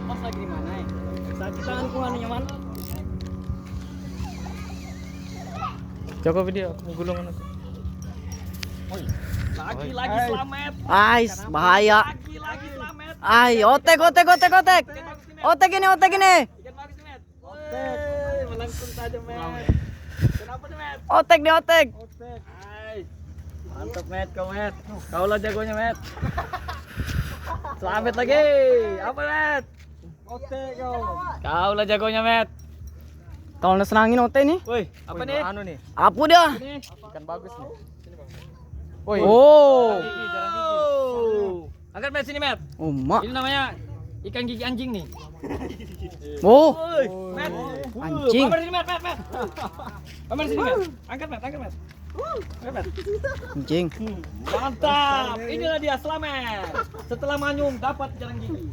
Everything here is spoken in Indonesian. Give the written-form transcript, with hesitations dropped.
Pas lagi di mana ya? Sakit tanganku anunya man. Coba video gulungan aku. Lagi selamat. Ais, bahaya. Lagi selamat. Ay, otek. Otek ini. Ikan bagus nih, Met. Melengkung saja, Met. Kenapa nih, Met? Otek nih, otek. Hai. Mantap, Met, kau, Met. Kau lah jagonya, Met. Selamat lagi. Apa, Met? Otek kau. Kau lah jagonya, Met. Kalau senangin otek nih. Woi, apa nih? Anu nih, Apa dia? Ini. ikan bagus nih. Oh. Gigi, jarang gigi. Angkat, Met, sini, Met. Oh, mak. Ini namanya ikan gigi anjing nih. Oh. Woi, Met. Anjing. Pamer sini, Met. Pamer sini, Met. Angkat, Met. Angkat, Met. Anjing. Mantap. Inilah dia selamat. Setelah manyung dapat jarang gigi.